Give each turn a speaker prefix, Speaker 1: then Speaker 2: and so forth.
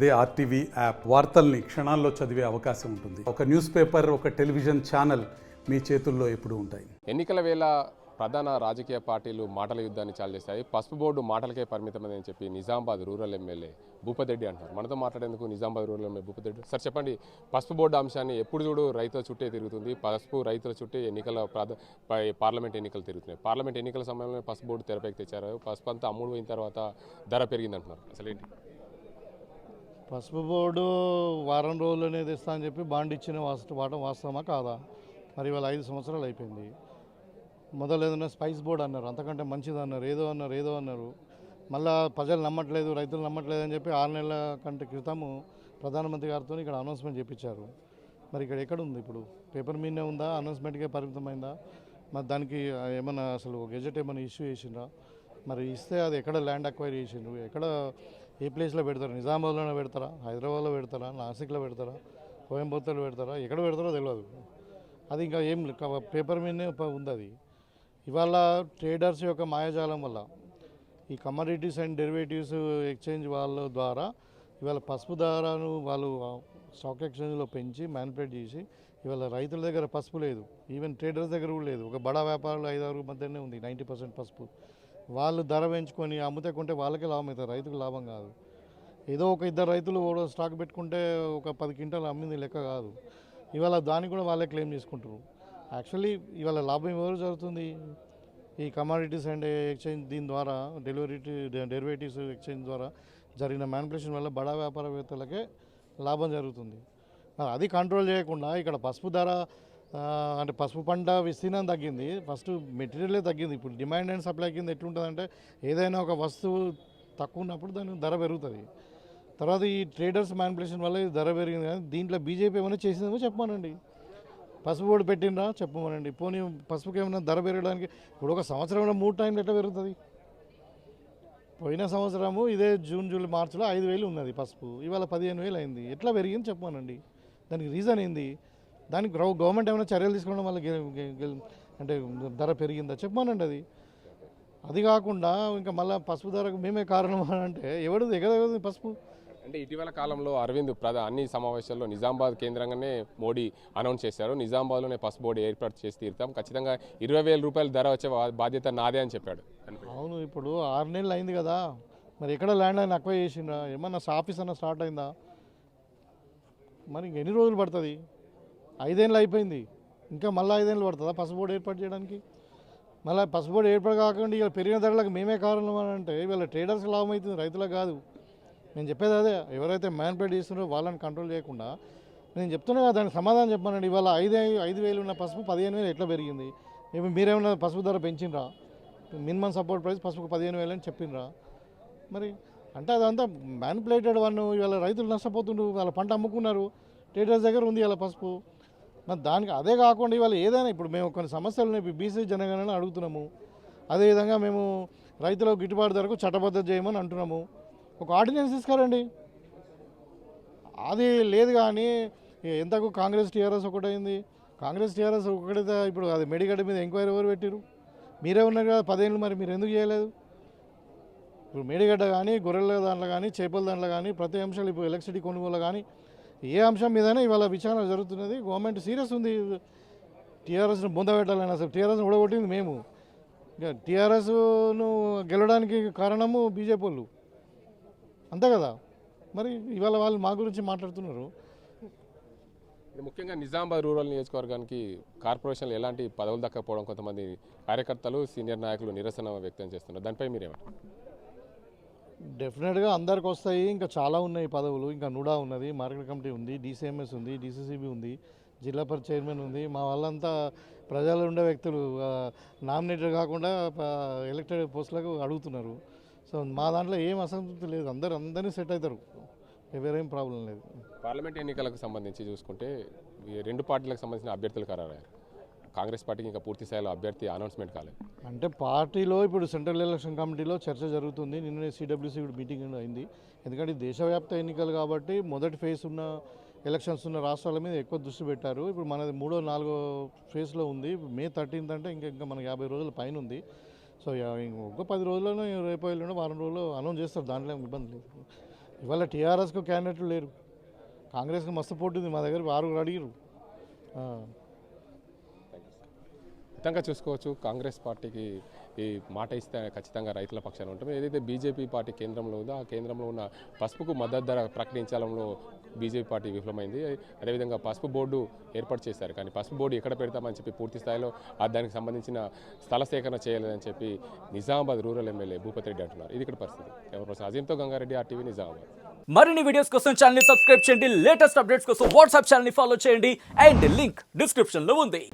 Speaker 1: అదే RTV app వార్తల్ని క్షణాల్లో చదివే అవకాశం ఉంటుంది. ఒక న్యూస్ పేపర్, ఒక టెలివిజన్ ఛానల్ మీ చేతుల్లో ఎప్పుడూ ఉంటాయి.
Speaker 2: ఎన్నికల వేళ ప్రధాన రాజకీయ పార్టీలు మాటల యుద్ధాన్ని చాలు చేస్తాయి. పసుపు బోర్డు మాటలకే పరిమితమని చెప్పి నిజామాబాద్ రూరల్ ఎమ్మెల్యే భూపతి రెడ్డి అంటారు. మనతో మాట్లాడేందుకు Nizamabad rural MLA Bhupathi Reddy. Sir చెప్పండి, పసుపు బోర్డు అంశాన్ని ఎప్పుడు చూడు రైతుల చుట్టే తిరుగుతుంది. పసుపు రైతుల చుట్టే పార్లమెంట్ ఎన్నికలు తిరుగుతున్నాయి. పార్లమెంట్ ఎన్నికల సమయంలో పసుపు బోర్డు తెరపైకి తెచ్చారు. పసుపు అంతా అమ్ముడు అయిన తర్వాత ధర పెరిగింది అంటున్నారు. అసలు ఏంటి
Speaker 3: పసుపు బోర్డు వారం రోజుల్లోనే తెస్తా అని చెప్పి బాండ్ ఇచ్చిన వాస్తవమా కాదా? మరి ఇవాళ 5 సంవత్సరాలు అయిపోయింది. మొదలు ఏదన్నా స్పైస్ బోర్డు అన్నారు, అంతకంటే మంచిది అన్నారు, ఏదో అన్నారు. మళ్ళీ ప్రజలు నమ్మట్లేదు, రైతులు నమ్మట్లేదు అని చెప్పి 6 నెలల కంటే క్రితము ప్రధానమంత్రి గారితో ఇక్కడ అనౌన్స్మెంట్ చేయించారు. మరి ఇక్కడ ఎక్కడ ఉంది? ఇప్పుడు పేపర్ మీదనే ఉందా? అనౌన్స్మెంట్కే పరిమితమైందా? మరి దానికి ఏమన్నా అసలు గెజెట్ ఏమైనా ఇష్యూ చేసిండ్రా? మరి ఇస్తే అది ఎక్కడ ల్యాండ్ అక్వైర్ చేసిండ్రు? ఎక్కడ ఏ ప్లేస్లో పెడతారు? నిజామాబాద్లోనే పెడతారా? హైదరాబాద్లో పెడతారా? నాసిక్లో పెడతారా? కోయంబత్తూర్లో పెడతారా? ఎక్కడ పెడతారో తెలియదు. అది ఇంకా ఏం పేపర్ మీదనే ఉంది. అది ఇవాళ ట్రేడర్స్ యొక్క మాయాజాలం వల్ల ఈ కమోడిటీస్ అండ్ డెరివేటివ్స్ ఎక్స్చేంజ్ వాళ్ళ ద్వారా ఇవాళ పసుపు ధరను వాళ్ళు స్టాక్ ఎక్స్చేంజ్లో పెంచి మ్యానిపులేట్ చేసి ఇవాళ రైతుల దగ్గర పసుపు లేదు, ఈవెన్ ట్రేడర్స్ దగ్గర కూడా లేదు. ఒక బడా వ్యాపారులు 5-6 మధ్యనే ఉంది 90% పసుపు. వాళ్ళు ధర పెంచుకొని అమ్ముతే కొంటే వాళ్ళకే లాభం అవుతుంది, రైతుకు లాభం కాదు. ఏదో ఒక 2 రైతులు స్టాక్ పెట్టుకుంటే ఒక 10 క్వింటాలు అమ్మింది లెక్క కాదు. ఇవాళ దాన్ని కూడా వాళ్ళే క్లెయిమ్ చేసుకుంటారు. యాక్చువల్లీ ఇవాళ లాభం ఎవరు జరుగుతుంది? ఈ కమోడిటీస్ అండ్ ఎక్స్చేంజ్ దీని ద్వారా డెరివేటివ్స్ ఎక్స్చేంజ్ ద్వారా జరిగిన మ్యానిపులేషన్ వల్ల బడా వ్యాపారవేత్తలకే లాభం జరుగుతుంది. అది కంట్రోల్ చేయకుండా ఇక్కడ పసుపు ధర అంటే పసుపు పంట విస్తీర్ణం తగ్గింది, ఫస్ట్ మెటీరియలే తగ్గింది. ఇప్పుడు డిమాండ్ అండ్ సప్లై కింద ఎట్లుంటుందంటే ఏదైనా ఒక వస్తువు తక్కువ ఉన్నప్పుడు దాని ధర పెరుగుతుంది. తర్వాత ఈ ట్రేడర్స్ మ్యానిపులేషన్ వల్ల ధర పెరిగింది. కానీ దీంట్లో బీజేపీ ఏమైనా చేసిందేమో చెప్పమనండి. పసుపు బోర్డు పెట్టినరా చెప్పమనండి. పోనీ పసుపుకి ఏమైనా ధర పెరగడానికి ఇప్పుడు ఒక సంవత్సరంలో 3 టైంలు ఎట్లా పెరుగుతుంది? పోయిన సంవత్సరము ఇదే జూన్, జూలై, మార్చిలో 5,000 ఉన్నది పసుపు, ఇవాళ 15,000 అయింది. ఎట్లా పెరిగింది చెప్పమనండి. దానికి రీజన్ ఏంది? దానికి గవర్నమెంట్ ఏమైనా చర్యలు తీసుకోవడం వల్ల అంటే ధర పెరిగిందా చెప్పమనండి. అది కాకుండా ఇంకా మళ్ళీ పసుపు ధరకు మేమే కారణం అని అంటే ఎవడు ఎగదగదు పసుపు.
Speaker 2: అంటే ఇటీవల కాలంలో అరవింద్ అన్ని సమావేశాల్లో నిజామాబాద్ కేంద్రంగానే మోడీ అనౌన్స్ చేశారు. నిజామాబాద్లోనే పసుపు బోర్డు ఏర్పాటు చేసి తీరుతాం, ఖచ్చితంగా 20,000 రూపాయలు ధర వచ్చే బాధ్యత నాదే అని చెప్పాడు.
Speaker 3: అవును, ఇప్పుడు 6 నెలలు అయింది కదా, మరి ఎక్కడ ల్యాండ్ అయినా అక్వైర్ చేసిండ్రా? ఏమన్నా ఆఫీస్ అన్న స్టార్ట్ అయిందా? మరి ఎన్ని రోజులు పడుతుంది? 5 ఏళ్ళు అయిపోయింది, ఇంకా మళ్ళీ 5 ఏళ్ళు పడుతుందా పసుపు బోర్డు ఏర్పాటు చేయడానికి? మళ్ళీ పసుపు బోర్డు ఏర్పాటు కాకుండా ఇవాళ పెరిగిన ధరలకు మేమే కారణం అని అంటే ఇవాళ ట్రేడర్స్ లాభం అవుతుంది, రైతులకు కాదు. నేను చెప్పేది అదే, ఎవరైతే మ్యానిపులేట్ చేస్తున్నారో వాళ్ళని కంట్రోల్ చేయకుండా నేను చెప్తున్నా కదా, దానికి సమాధానం చెప్పానండి. ఇవాళ 5,000 ఉన్న పసుపు 15,000 ఎట్లా పెరిగింది? మీరేమన్నా పసుపు ధర పెంచినరా? మినిమం సపోర్ట్ ప్రైస్ పసుపుకు 15,000 అని చెప్పినరా? మరి అంటే అదంతా మ్యానిపులేటెడ్ వన్. ఇవాళ రైతులు నష్టపోతుండ్రు, వాళ్ళ పంట అమ్ముకున్నారు, ట్రేడర్స్ దగ్గర ఉంది ఇలా పసుపు. మరి దానికి అదే కాకుండా ఇవాళ ఏదైనా ఇప్పుడు మేము కొన్ని సమస్యలు బీసీ జనగణన అడుగుతున్నాము, అదేవిధంగా మేము రైతులకు గిట్టుబాటు ధరకు చట్టబద్ధత చేయమని అంటున్నాము. ఒక ఆర్డినెన్స్ తీసుకురండి. అది లేదు. కానీ ఎంతకు కాంగ్రెస్ టీఆర్ఎస్ ఒకటైంది. కాంగ్రెస్ టీఆర్ఎస్ ఒకటైతే ఇప్పుడు అది మెడిగడ్డ మీద ఎంక్వైరీ ఎవరు పెట్టారు? మీరే ఉన్నారు కదా 10 ఏళ్ళు, మరి మీరు ఎందుకు చేయలేదు? ఇప్పుడు మేడిగడ్డ కానీ, గొర్రెల దాంట్లో కానీ, చేపల దాంట్లో కానీ, ప్రతి అంశాలు ఇప్పుడు ఎలక్ట్రిసిటీ కొనుగోలు కానీ ఏ అంశం మీదనే ఇవాళ విచారణ జరుగుతున్నది. గవర్నమెంట్ సీరియస్ ఉంది. టీఆర్ఎస్ను బొందబెట్టాలని, అసలు టీఆర్ఎస్ను ఊడగొట్టింది మేము. టీఆర్ఎస్ను గెలవడానికి కారణము బీజేపీ వాళ్ళు, అంతే కదా. మరి ఇవాళ వాళ్ళు మా గురించి మాట్లాడుతున్నారు.
Speaker 2: ముఖ్యంగా నిజామాబాద్ రూరల్ నియోజకవర్గానికి కార్పొరేషన్లు ఎలాంటి పదవులు దక్కకపోవడం కొంతమంది కార్యకర్తలు, సీనియర్ నాయకులు నిరసన వ్యక్తం చేస్తున్నారు. దానిపై మీరేమంటారు?
Speaker 3: డెఫినెట్గా అందరికి వస్తాయి. ఇంకా చాలా ఉన్నాయి పదవులు. ఇంకా నుడా ఉన్నది, మార్కెట్ కమిటీ ఉంది, డీసీఎంఎస్ ఉంది, డీసీసీబీ ఉంది, జిల్లా పరిషత్ చైర్మన్ ఉంది. మా వాళ్ళంతా ప్రజలు ఉండే వ్యక్తులు, నామినేటెడ్ కాకుండా ఎలక్టెడ్ పోస్టులకు అడుగుతున్నారు. సో మా దాంట్లో ఏం అసంతృప్తి లేదు, అందరినీ సెట్ అవుతారు, ఎవరేం ప్రాబ్లం లేదు.
Speaker 2: పార్లమెంట్ ఎన్నికలకు సంబంధించి చూసుకుంటే 2 పార్టీలకు సంబంధించిన అభ్యర్థులు ఖరారయ్యారు. కాంగ్రెస్ పార్టీకి ఇంకా పూర్తి స్థాయిలో అభ్యర్థి అనౌన్స్మెంట్ కాలేదు.
Speaker 3: అంటే పార్టీలో ఇప్పుడు సెంట్రల్ ఎలక్షన్ కమిటీలో చర్చ జరుగుతుంది. నిన్న సిడబ్ల్యూసీ మీటింగ్ అయింది. ఎందుకంటే దేశవ్యాప్త ఎన్నికలు కాబట్టి మొదటి ఫేజ్ ఉన్న ఎలక్షన్స్ ఉన్న రాష్ట్రాల మీద ఎక్కువ దృష్టి పెట్టారు. ఇప్పుడు మనది 3వ 4వ ఫేజ్లో ఉంది. May 13th అంటే ఇంకా మనకు 50 రోజుల పైన ఉంది. సో ఇంకొక 10 రోజుల్లోనే, రేపు ఎల్లుండి వారం రోజుల్లో అనౌన్స్ చేస్తారు, దాంట్లో ఇబ్బంది లేదు. ఇవాళ టీఆర్ఎస్కు క్యాండిడేట్లు లేరు, కాంగ్రెస్కి మస్తు పోటీ ఉంది. మా దగ్గర 6 అడిగిరు.
Speaker 2: ఖచ్చితంగా చూసుకోవచ్చు, కాంగ్రెస్ పార్టీకి ఈ మాట ఇస్తే ఖచ్చితంగా రైతుల పక్షాన ఉంటాం. ఏదైతే బీజేపీ పార్టీ కేంద్రంలో ఉందో ఆ కేంద్రంలో ఉన్న పసుపుకు మద్దతు ధర ప్రకటించడంలో బీజేపీ పార్టీ విఫలమైంది. అదేవిధంగా పసుపు బోర్డు ఏర్పాటు చేశారు, కానీ పసుపు బోర్డు ఎక్కడ పెడతామని చెప్పి పూర్తి స్థాయిలో దానికి సంబంధించిన స్థల సేకరణ చేయలేదని చెప్పి నిజామాబాద్ రూరల్ ఎమ్మెల్యే భూపతి రెడ్డి అంటున్నారు. ఇది ఇక్కడ పరిస్థితి. ఎవరి అజీంతో గంగారెడ్డి, RTV నిజామాబాద్.
Speaker 4: మరిన్ని వీడియోస్ కోసం ఛానల్ ని సబ్స్క్రైబ్ చేయండి, లేటెస్ట్ అప్డేట్స్ కోసం వాట్సాప్ ఛానల్ ని ఫాలో చేయండి అండ్ లింక్ డిస్క్రిప్షన్ లో ఉంది.